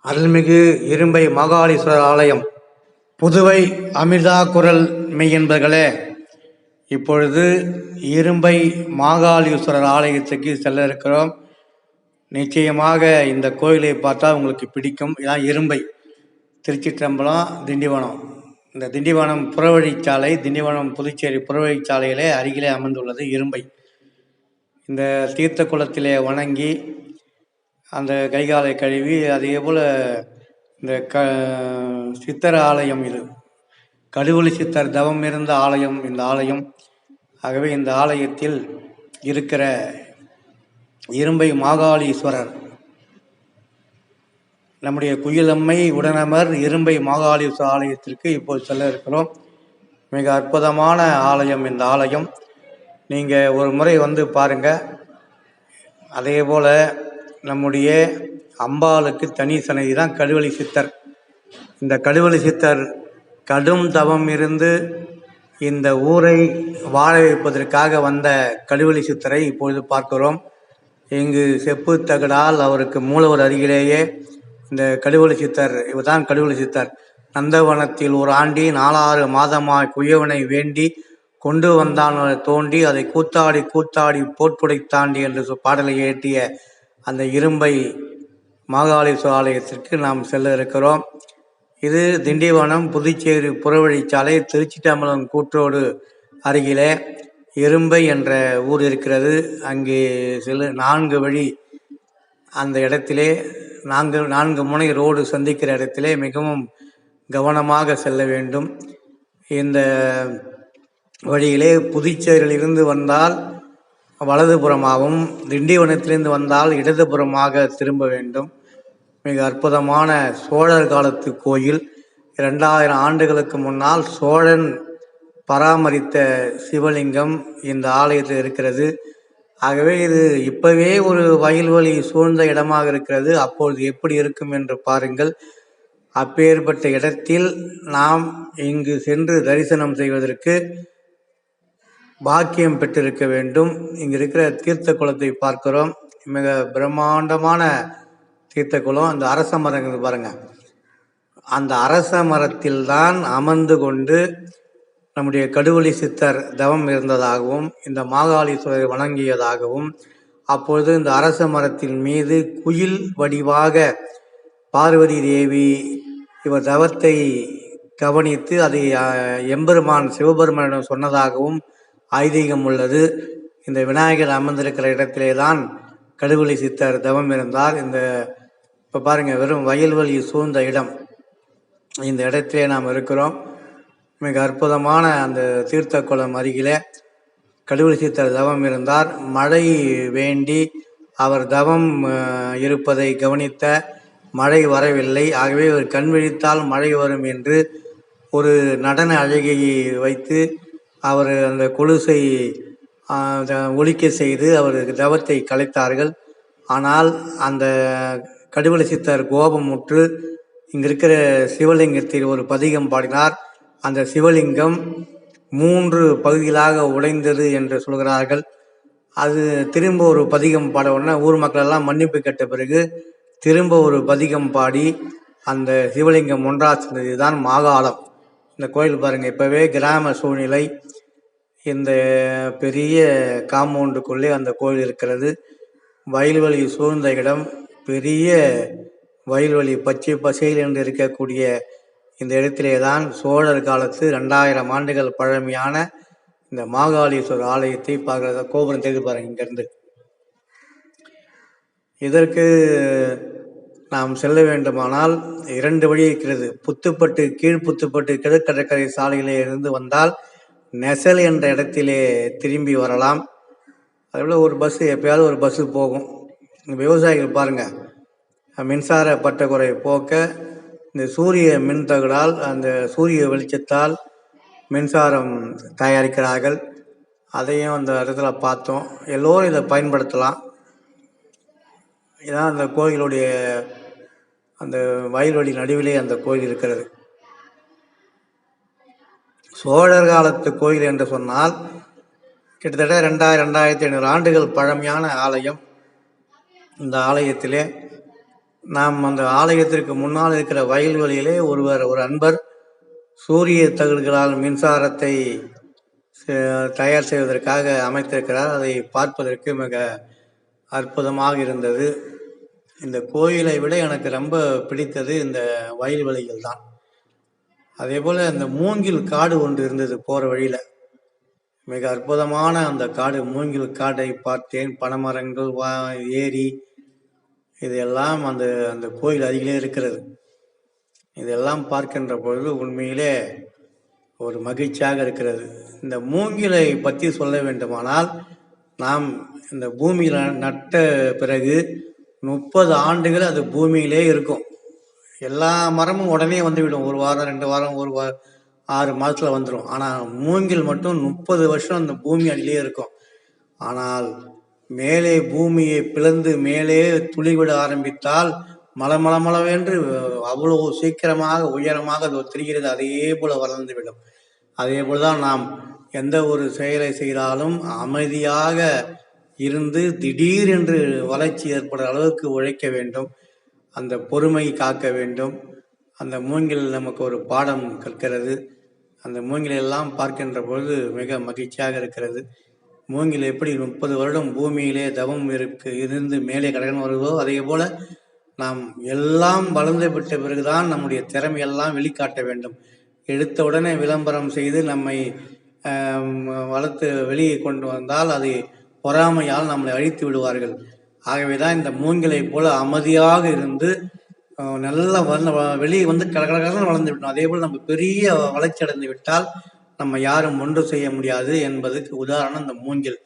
அருள்மிகு இரும்பை மாகாளீஸ்வரர் ஆலயம், புதுவை அமிர்தா குரல் மெய்யன்பர்களே, இப்பொழுது இரும்பை மாகாளீஸ்வரர் ஆலயத்துக்கு செல்ல இருக்கிறோம். நிச்சயமாக இந்த கோயிலை பார்த்தா உங்களுக்கு பிடிக்கும். இதான் இரும்பை, திருச்சிற்றம்பலம், திண்டிவனம். இந்த திண்டிவனம் புறவழிச்சாலை, திண்டிவனம் புதுச்சேரி புறவழிச்சாலையிலே அருகிலே அமர்ந்துள்ளது இரும்பை. இந்த தீர்த்த குளத்திலே வணங்கி அந்த கைகாலை கழுவி, அதே போல் இந்த சித்தர் ஆலயம், இது கடுவெளி சித்தர் தவம் இருந்த ஆலயம் இந்த ஆலயம். ஆகவே இந்த ஆலயத்தில் இருக்கிற இரும்பை மாகாளீஸ்வரர், நம்முடைய குயிலம்மை உடனமர் இரும்பை மாகாளீஸ்வரர் ஆலயத்திற்கு இப்போது செல்ல இருக்கிறோம். மிக அற்புதமான ஆலயம் இந்த ஆலயம். நீங்கள் ஒரு முறை வந்து பாருங்கள். அதே போல் நம்முடைய அம்பாளுக்கு தனி சன்னதி தான் கடுவெளி சித்தர். இந்த கடுவெளி சித்தர் கடும் தவம் இருந்து இந்த ஊரை வாழ வைப்பதற்காக வந்த கடுவெளி சித்தரை இப்பொழுது பார்க்கிறோம். இங்கு செப்பு தகடால் அவருக்கு மூலவர் அருகிலேயே இந்த கடுவெளி சித்தர், இவர் தான் கடுவெளி சித்தர். நந்தவனத்தில் ஒரு ஆண்டி 4 மாதமாய் குயவனை வேண்டி கொண்டு வந்தான் தோண்டி, அதை கூத்தாடி கூத்தாடி போட்புடைத்தாண்டி என்று பாடலை இயற்றிய அந்த இரும்பை மாகாளீஸ்வரர் ஆலயத்திற்கு நாம் செல்ல இருக்கிறோம். இது திண்டிவனம் புதுச்சேரி புறவழிச்சாலை, திருச்சிற்றம்பலம் கூற்றோடு அருகிலே இரும்பை என்ற ஊர் இருக்கிறது. அங்கே செல்ல 4 வழி. அந்த இடத்திலே 4 முனை ரோடு சந்திக்கிற இடத்திலே மிகவும் கவனமாக செல்ல வேண்டும். இந்த வழியிலே புதுச்சேரியிலிருந்து வந்தால் வலதுபுறமாகவும், திண்டிவனத்திலிருந்து வந்தால் இடதுபுறமாக திரும்ப வேண்டும். மிக அற்புதமான சோழர் காலத்து கோயில். 2000 ஆண்டுகளுக்கு முன்னால் சோழன் பராமரித்த சிவலிங்கம் இந்த ஆலயத்தில் இருக்கிறது. ஆகவே இது இப்பவே ஒரு வயல்வெளி சூழ்ந்த இடமாக இருக்கிறது. அப்பொழுது எப்படி இருக்கும் என்று பாருங்கள். அப்பேற்பட்ட இடத்தில் நாம் இங்கு சென்று தரிசனம் செய்வதற்கு பாக்கியம் பெற்றிருக்க வேண்டும். இங்கு இருக்கிற தீர்த்த குளத்தை பார்க்கிறோம். மிக பிரம்மாண்டமான தீர்த்த குளம். அந்த அரச மரம் பாருங்க. அந்த அரச மரத்தில் தான் அமர்ந்து கொண்டு நம்முடைய கடுவெளி சித்தர் தவம் இருந்ததாகவும், இந்த மாகாளீஸ்வரரை வணங்கியதாகவும், அப்பொழுது இந்த அரச மரத்தின் மீது குயில் வடிவாக பார்வதி தேவி இவர் தவத்தை கவனித்து அதை எம்பெருமான் சிவபெருமானிடம் சொன்னதாகவும் ஐதீகம் உள்ளது. இந்த விநாயகர் அமர்ந்திருக்கிற இடத்திலே தான் கடுவெளி சித்தர் தவம் இருந்தார். இந்த இப்போ பாருங்கள், வெறும் வயல்வெளி சூழ்ந்த இடம். இந்த இடத்திலே நாம் இருக்கிறோம். மிக அற்புதமான அந்த தீர்த்த குளம் அருகிலே கடுவெளி சித்தர் தவம் இருந்தார். மழை வேண்டி அவர் தவம் இருப்பதை கவனித்த மழை வரவில்லை. ஆகவே அவர் கண் விழித்தால் மழை வரும் என்று ஒரு நடன அழகியை வைத்து அவர் அந்த கொலுசை ஒலிக்க செய்து அவர் தவத்தை கலைத்தார்கள். ஆனால் அந்த கடுவெளி சித்தர் கோபமுற்று இங்கு இருக்கிற சிவலிங்கத்தில் ஒரு பதிகம் பாடினார். அந்த சிவலிங்கம் 3 பகுதிகளாக உடைந்தது என்று சொல்கிறார்கள். அது திரும்ப ஒரு பதிகம் பாட உடனே ஊர் மக்கள் எல்லாம் மன்னிப்பு கேட்ட பிறகு திரும்ப ஒரு பதிகம் பாடி அந்த சிவலிங்கம் ஒன்றாக சேர்ந்தது தான் மாகாளம். இந்த கோயில் பாருங்கள், இப்போவே கிராம சூழ்நிலை. இந்த பெரிய காம்பவுண்டுக்குள்ளே அந்த கோயில் இருக்கிறது. வயல்வெளி சூழ்ந்த இடம், பெரிய வயல்வெளி, பச்சை பசையில் என்று இருக்கக்கூடிய இந்த இடத்திலே தான் சோழர் காலத்து 2000 ஆண்டுகள் பழமையான இந்த மாகாளீஸ்வரர் ஆலயத்தை பார்க்குறத கோபுரம் தெரிந்து பாருங்க. இங்கிருந்து இதற்கு நாம் செல்ல வேண்டுமானால் 2 வழி இருக்கிறது. புத்துப்பட்டு, கீழ்ப்புத்துப்பட்டு கிழக்கடற்கரை சாலையிலே இருந்து வந்தால் நெசல் என்ற இடத்திலே திரும்பி வரலாம். அதேபோல் ஒரு பஸ்ஸு, எப்பயாவது ஒரு பஸ்ஸு போகும். விவசாயிகள் பாருங்கள், மின்சார பற்றாக்குறை போக்க இந்த சூரிய மின் தகடால், அந்த சூரிய வெளிச்சத்தால் மின்சாரம் தயாரிக்கிறார்கள். அதையும் அந்த இடத்துல பார்த்தோம். எல்லோரும் இதை பயன்படுத்தலாம். இதான் அந்த கோயிலுடைய அந்த வயல்வெளி நடுவிலே அந்த கோயில் இருக்கிறது. சோழர் காலத்து கோயில் என்று சொன்னால் கிட்டத்தட்ட 2000-2500 ஆண்டுகள் பழமையான ஆலயம். இந்த ஆலயத்திலே நாம் அந்த ஆலயத்திற்கு முன்னால் இருக்கிற வயல்வெளியிலே ஒரு அன்பர் சூரிய தகடுகளால் மின்சாரத்தை தயார் செய்வதற்காக அமைத்திருக்கிறார். அதை பார்ப்பதற்கு மிக அற்புதமாக இருந்தது. இந்த கோயிலை விட எனக்கு ரொம்ப பிடித்தது இந்த வயல்வெளிகள் தான். அதே போல அந்த மூங்கில் காடு ஒன்று இருந்தது போற வழியில. மிக அற்புதமான அந்த காடு, மூங்கில் காடை பார்த்தேன். பனைமரங்கள், ஏரி, இதெல்லாம் அந்த அந்த கோயில் அருகிலே இருக்கிறது. இதெல்லாம் பார்க்கின்ற பொழுது உண்மையிலே ஒரு மகிழ்ச்சியாக இருக்கிறது. இந்த மூங்கிலை பற்றி சொல்ல வேண்டுமானால், நாம் இந்த பூமியில நட்ட பிறகு 30 ஆண்டுகள் அது பூமியிலே இருக்கும். எல்லா மரமும் உடனே வந்துவிடும். 1 வாரம் 2 வாரம் 6 மாதத்துல வந்துடும். ஆனால் மூங்கில் மட்டும் 30 வருஷம் அந்த பூமி அடியிலே இருக்கும். ஆனால் மேலே பூமியை பிளந்து மேலே துளிவிட ஆரம்பித்தால் மலமளமளவென்று அவ்வளவு சீக்கிரமாக உயரமாக அது தெரிகிறது. அதே போல வளர்ந்துவிடும். அதே போலதான் நாம் எந்த ஒரு செயலை செய்தாலும் அமைதியாக இருந்து திடீரென்று வளர்ச்சி ஏற்படுற அளவுக்கு உழைக்க வேண்டும். அந்த பொறுமை காக்க வேண்டும். அந்த மூங்கில் நமக்கு ஒரு பாடம் கற்கிறது. அந்த மூங்கிலை எல்லாம் பார்க்கின்ற பொழுது மிக மகிழ்ச்சியாக இருக்கிறது. மூங்கில் எப்படி 30 வருடம் பூமியிலே தவம் இருந்து மேலே கடகன் வருவதோ, அதே போல நாம் எல்லாம் வளர்ந்து விட்ட பிறகுதான் நம்முடைய திறமையெல்லாம் வெளிக்காட்ட வேண்டும். எடுத்த உடனே விளம்பரம் செய்து நம்மை வளர்த்து வெளியே கொண்டு வந்தால் அது பொறாமையால் நம்மளை அழித்து விடுவார்கள். ஆகவேதான் இந்த மூங்கிலை போல அமைதியாக இருந்து நல்லா வெளியே வந்து கடகடகடன்னு வளர்ந்து விட்டோம். அதே போல் நம்ம பெரிய வளர்ச்சி அடைந்து விட்டால் நம்ம யாரும் ஒன்று செய்ய முடியாது என்பதுக்கு உதாரணம் இந்த மூங்கில்.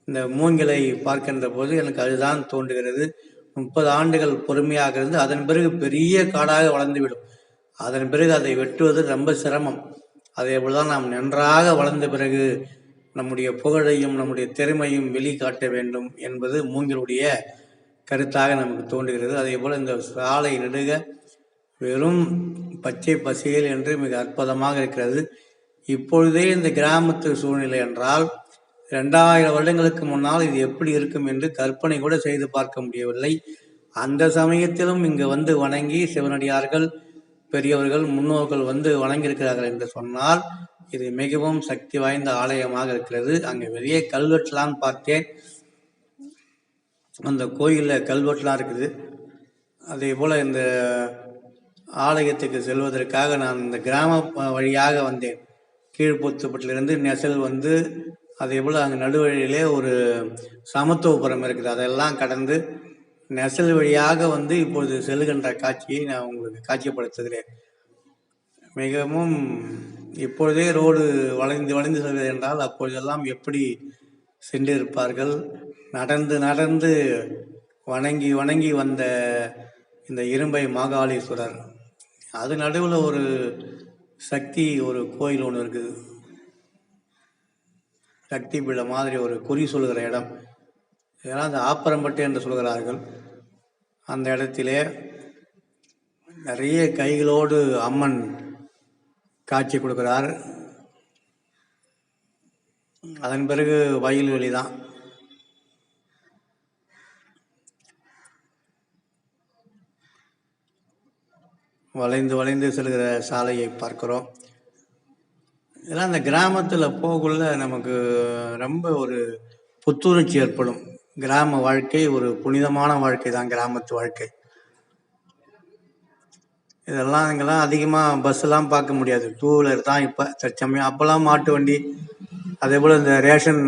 இந்த மூங்கிலை பார்க்கின்ற போது எனக்கு அதுதான் தோன்றுகிறது. 30 ஆண்டுகள் பொறுமையாக இருந்து அதன் பிறகு பெரிய காடாக வளர்ந்துவிடும். அதன் பிறகு அதை வெட்டுவது ரொம்ப சிரமம். அதே போலதான் நாம் நன்றாக வளர்ந்த பிறகு நம்முடைய புகழையும் நம்முடைய திறமையும் வெளிக்காட்ட வேண்டும் என்பது மூங்கிலுடைய கருத்தாக நமக்கு தோன்றுகிறது. அதே போல இந்த சாலை நெடுக வெறும் பச்சை பசேல் என்று மிக அற்புதமாக இருக்கிறது. இப்பொழுதே இந்த கிராமத்து சூழ்நிலை என்றால் 2000 வருடங்களுக்கு முன்னால் இது எப்படி இருக்கும் என்று கற்பனை கூட செய்து பார்க்க முடியவில்லை. அந்த சமயத்திலும் இங்கு வந்து வணங்கி சிவனடியார்கள், பெரியவர்கள், முன்னோர்கள் வந்து வணங்கியிருக்கிறார்கள் என்று சொன்னால் இது மிகவும் சக்தி வாய்ந்த ஆலயமாக இருக்கிறது. அங்கே வெளியே கல்வெட்டுலாம் பார்த்தேன். அந்த கோயிலில் கல்வெட்டுலாம் இருக்குது. அதே போல் இந்த ஆலயத்துக்கு செல்வதற்காக நான் இந்த கிராம வழியாக வந்தேன். கீழ்பொத்துப்பட்டிலிருந்து நெசல் வந்து அதே போல் அங்கே நடுவழியிலே ஒரு சமத்துவபுரம் இருக்குது. அதெல்லாம் கடந்து நெசல் வழியாக வந்து இப்பொழுது செல்கின்ற காட்சியை நான் உங்களுக்கு காட்சிப்படுத்துகிறேன். மிகவும் இப்பொழுதே ரோடு வளைந்து வளைந்து செல்வது என்றால் அப்பொழுதெல்லாம் எப்படி சென்றிருப்பார்கள். நடந்து நடந்து வணங்கி வணங்கி வந்த இந்த இரும்பை மாகாளீஸ்வரர், அது நடுவில் ஒரு சக்தி ஒரு கோயில் ஒன்று இருக்குது. சக்தி பீடம் மாதிரி ஒரு குறி சொல்கிற இடம். இதெல்லாம் அந்த ஆப்பரம்பட்டு என்று சொல்கிறார்கள். அந்த இடத்திலே நிறைய கைகளோடு அம்மன் காட்சி கொடுக்கிறார். அதன் பிறகு வயல்வெளி தான். வளைந்து வளைந்து செல்கிற சாலையை பார்க்கிறோம். இதெல்லாம் அந்த கிராமத்தில் போகக்குள்ள நமக்கு ரொம்ப ஒரு புத்துணர்ச்சி ஏற்படும். கிராம வாழ்க்கை ஒரு புனிதமான வாழ்க்கை தான் கிராமத்து வாழ்க்கை. இதெல்லாம் இங்கெல்லாம் அதிகமாக பஸ்ஸெல்லாம் பார்க்க முடியாது. 2 வீலர் தான் இப்போ தற்சமயம். அப்போல்லாம் மாட்டு வண்டி, அதே போல் இந்த ரேஷன்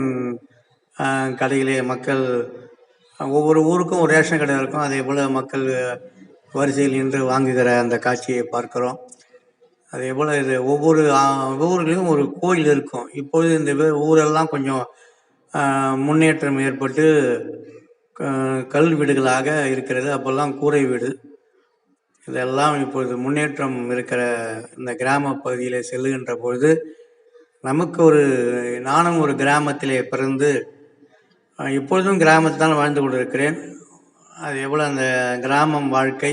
கடையிலே மக்கள் ஒவ்வொரு ஊருக்கும் ஒரு ரேஷன் கடை இருக்கும். அதே போல் மக்கள் வரிசையில் நின்று வாங்குகிற அந்த காட்சியை பார்க்கிறோம். அதே போல் இது ஒவ்வொரு ஊர்லேயும் ஒரு கோயில் இருக்கும். இப்போது இந்த ஊரெல்லாம் கொஞ்சம் முன்னேற்றம் ஏற்பட்டு கல் வீடுகளாக இருக்கிறது. அப்போல்லாம் கூரை வீடு. இதெல்லாம் இப்பொழுது முன்னேற்றம் இருக்கிற இந்த கிராம பகுதியில் செல்லுகின்ற பொழுது நமக்கு நானும் ஒரு கிராமத்திலே பிறந்து இப்பொழுதும் கிராமத்தில் வாழ்ந்து கொண்டிருக்கிறேன். அதே போல் அந்த கிராமம் வாழ்க்கை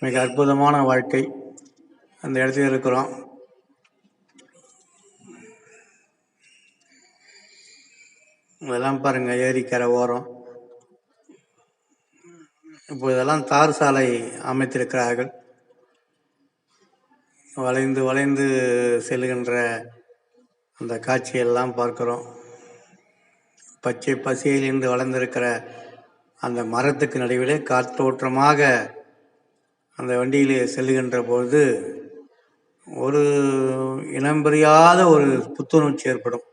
மிக அற்புதமான வாழ்க்கை. அந்த இடத்துல இருக்கிறோம். இதெல்லாம் பாருங்க, ஏரிக்கரை ஓரம் இப்பொழுதெல்லாம் தார் சாலை அமைத்திருக்கிறார்கள். வளைந்து வளைந்து செல்கின்ற அந்த காட்சியெல்லாம் பார்க்கிறோம். பச்சை பசியில் இன்று வளர்ந்திருக்கிற அந்த மரத்துக்கு நடுவிலே காற்றோட்டமாக அந்த வண்டியிலே செல்லுகின்ற பொழுது ஒரு இனம் புரியாத ஒரு புத்துணர்ச்சி ஏற்படும்.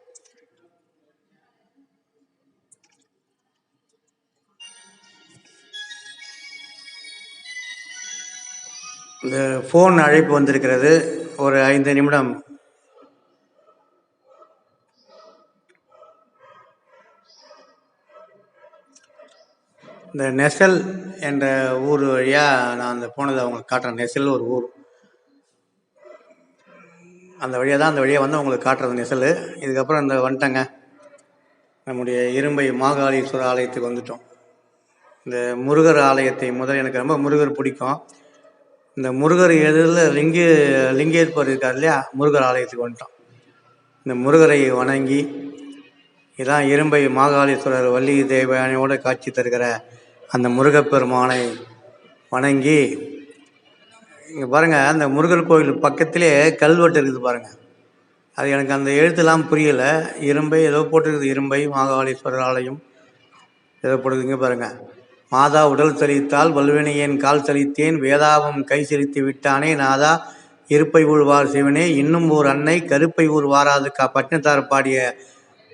இந்த ஃபோன் அழைப்பு வந்திருக்கிறது. ஒரு 5 நிமிடம். இந்த நெசல் என்ற ஊர் வழியாக நான் அந்த போனதை அவங்களுக்கு காட்டுறேன். நெசல் ஒரு ஊர், அந்த வழியாக தான் அந்த வழியாக வந்து அவங்களுக்கு காட்டுறது நெசல். இதுக்கப்புறம் இந்த வந்துட்டங்க நம்முடைய இரும்பை மாகாளீஸ்வரர் ஆலயத்துக்கு வந்துட்டோம். இந்த முருகர் ஆலயத்தை முதல் எனக்கு ரொம்ப முருகர் பிடிக்கும். இந்த முருகர் எதிரில் லிங்கேஸ்வரர் இருக்கார் இல்லையா, முருகர் ஆலயத்துக்கு வந்துட்டோம். இந்த முருகரை வணங்கி, இதான் இரும்பை மாகாளீஸ்வரர் வள்ளி தேவயானையோடு காட்சி தருகிற அந்த முருகப்பெருமானை வணங்கி, இங்கே பாருங்கள், அந்த முருகர் கோயில் பக்கத்திலே கல்வெட்டு இருக்குது பாருங்கள். அது எனக்கு அந்த எழுத்துலாம் புரியலை. இரும்பை ஏதோ போட்டிருக்குது, இரும்பை மாகாளீஸ்வரர் ஆலயம் ஏதோ போட்டுருக்குங்க பாருங்கள். மாதா உடல் செழித்தால் வல்வினையேன் கால் செழித்தேன், வேதாவம் கை செலுத்தி விட்டானே நாதா இருப்பை ஊழ்வார் சிவனே, இன்னும் ஓர் அன்னை கருப்பை ஊர் வாராது பட்டினத்தார் பாடிய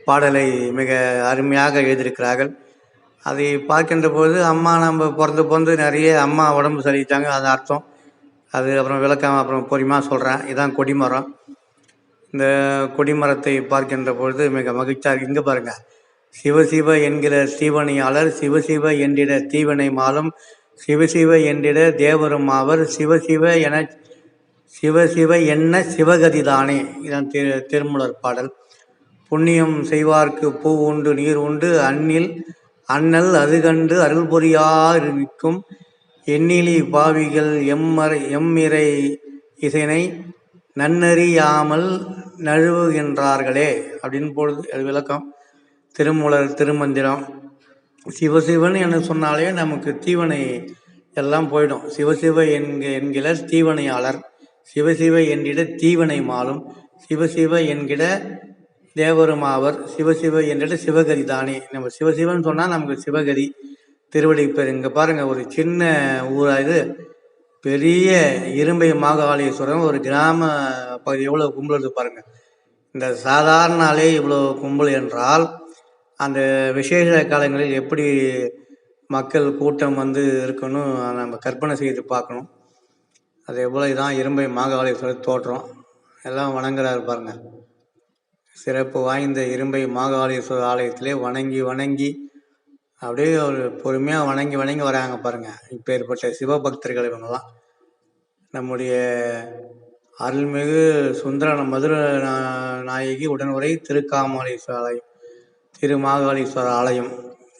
பாடலை மிக அருமையாக எழுதியிருக்கிறார்கள். அதை பார்க்கின்ற போது அம்மா நம்ம பிறந்து நிறைய அம்மா உடம்பு சரித்தாங்க, அது அர்த்தம். அது அப்புறம் விளக்கம் அப்புறம் பொறுமையாக சொல்கிறேன். இதுதான் கொடிமரம். இந்த கொடிமரத்தை பார்க்கின்ற பொழுது மிக மகிழ்ச்சியாக இங்கே பாருங்கள். சிவசிவ என்கிற தீவனையாளர், சிவசிவ என்றிட தீவனை மாலும், சிவசிவ என்றிட தேவரும் ஆவர், சிவசிவ என்ன சிவகதிதானே. இதான் திருமூலர் பாடல். புண்ணியம் செய்வார்க்கு பூ உண்டு நீர் உண்டு, அண்ணல் அது கண்டு அருள் பொறியார் நிற்கும், எண்ணிலி பாவிகள் எம்மிறை இசைனை நன்னறியாமல் நழுவுகின்றார்களே அப்படின்னு பொழுது அது விளக்கம். திருமூலர் திருமந்திரம். சிவசிவன் என்று சொன்னாலே நமக்கு தீவனை எல்லாம் போயிடும். சிவசிவ என்கிற தீவனையாளர், சிவசிவ என்றிட தீவனை மாலும், சிவசிவ என்கிற தேவருமாவர், சிவசிவ என்றிட சிவகதி தானே. நம்ம சிவசிவன் சொன்னால் நமக்கு சிவகதி திருவடி பேர். இங்கே பாருங்கள், ஒரு சின்ன ஊராக இது பெரிய இரும்பை மாகாளீஸ்வரம் ஒரு கிராம பகுதி எவ்வளோ கும்பல் பாருங்கள். இந்த சாதாரண நாளே இவ்வளோ கும்பல் என்றால் அந்த விசேஷ காலங்களில் எப்படி மக்கள் கூட்டம் வந்து இருக்கணும் நம்ம கற்பனை செய்து பார்க்கணும். அதே போல் இதான் இரும்பை மாகாளீஸ்வரர் தோற்றம். எல்லாம் வணங்குறாரு பாருங்க. சிறப்பு வாய்ந்த இரும்பை மாகாளீஸ்வரர் ஆலயத்திலே வணங்கி அப்படியே ஒரு பொறுமையாக வணங்கி வராங்க பாருங்க. இப்போ ஏற்பட்ட சிவபக்தர்கள் இவங்கெல்லாம். நம்முடைய அருள்மிகு சுந்தர மதுரை நாயகி உடனுரை திருக்காமாலீஸ்வரர் ஆலயம், திருமாகாளீஸ்வரர் ஆலயம்,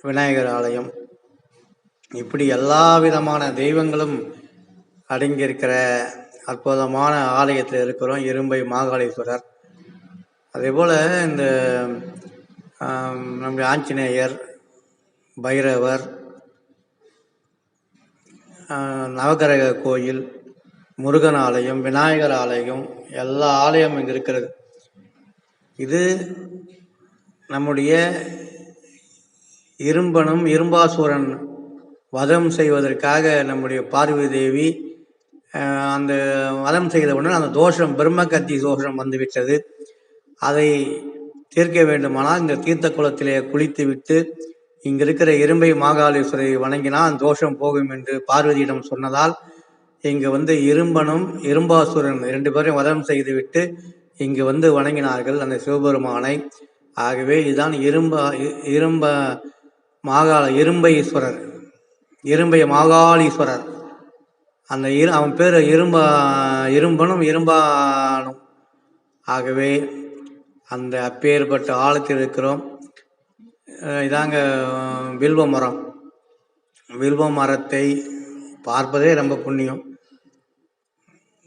விநாயகர் ஆலயம், இப்படி எல்லா விதமான தெய்வங்களும் அடங்கியிருக்கிற அற்புதமான ஆலயத்தில் இருக்கிறோம், இரும்பை மாகாளீஸ்வரர். அதே போல் இந்த நம்முடைய ஆஞ்சநேயர், பைரவர், நவகிரக கோயில், முருகன் ஆலயம், விநாயகர் ஆலயம், எல்லா ஆலயம் இங்கே இருக்கிறது. இது நம்முடைய இரும்பாசூரன் வதம் செய்வதற்காக நம்முடைய பார்வதி தேவி அந்த வதம் செய்தவுடன் அந்த தோஷம், பிரம்மகத்தி தோஷம் வந்துவிட்டது. அதை தீர்க்க வேண்டுமானால் இந்த தீர்த்த குளத்திலே குளித்து விட்டு இங்கே இருக்கிற இரும்பை மாகாளீஸ்வரை வணங்கினால் அந்த தோஷம் போகும் என்று பார்வதியிடம் சொன்னதால் இங்கு வந்து இரும்பாசூரன் 2 பேரையும் வதம் செய்துவிட்டு இங்கு வந்து வணங்கினார்கள் அந்த சிவபெருமானை. ஆகவே இதுதான் இரும்பைஸ்வரர், இரும்பை மாகாளீஸ்வரர். அந்த அவன் பேர் இரும்பானும். ஆகவே அந்த அப்பேற்பட்ட ஆழத்தில் இருக்கிறோம். இதாங்க வில்வ மரத்தை பார்ப்பதே ரொம்ப புண்ணியம்.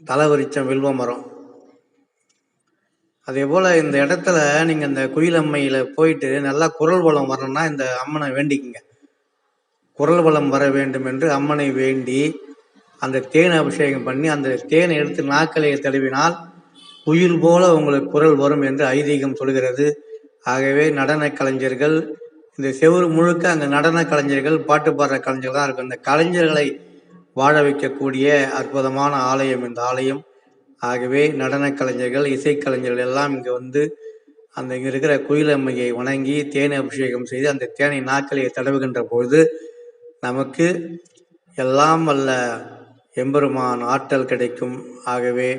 தலவரிச்சம் வில்வ மரம். அதே போல் இந்த இடத்துல நீங்கள் இந்த குயிலம்மையில் போயிட்டு நல்லா குரல் வளம் வரணும்னா இந்த அம்மனை வேண்டிக்குங்க. குரல் வளம் வர வேண்டும் என்று அம்மனை வேண்டி அந்த தேன் அபிஷேகம் பண்ணி அந்த தேனை எடுத்து நாக்களை தடவினால் குயில் போல உங்களுக்கு குரல் வரும் என்று ஐதீகம் சொல்கிறது. ஆகவே நடன கலைஞர்கள் இந்த செவுறு முழுக்க அந்த நடன கலைஞர்கள், பாட்டு பாடுற கலைஞர்கள் தான் இருக்கும். இந்த கலைஞர்களை வாழ வைக்கக்கூடிய அற்புதமான ஆலயம் இந்த ஆலயம். ஆகவே நடன கலைஞர்கள், இசைக்கலைஞர்கள் எல்லாம் இங்கே வந்து அந்த இங்கே இருக்கிற குயிலம்மையை வணங்கி தேனை அபிஷேகம் செய்து அந்த தேனை நாக்களை தடவுகின்ற பொழுது நமக்கு எல்லாம் வல்ல எம்பெருமான் ஆற்றல் கிடைக்கும். ஆகவே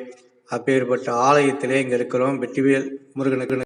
அப்பேற்பட்ட ஆலயத்திலே இங்கே இருக்கிறோம். வெற்றிவேல் முருகனுக்கு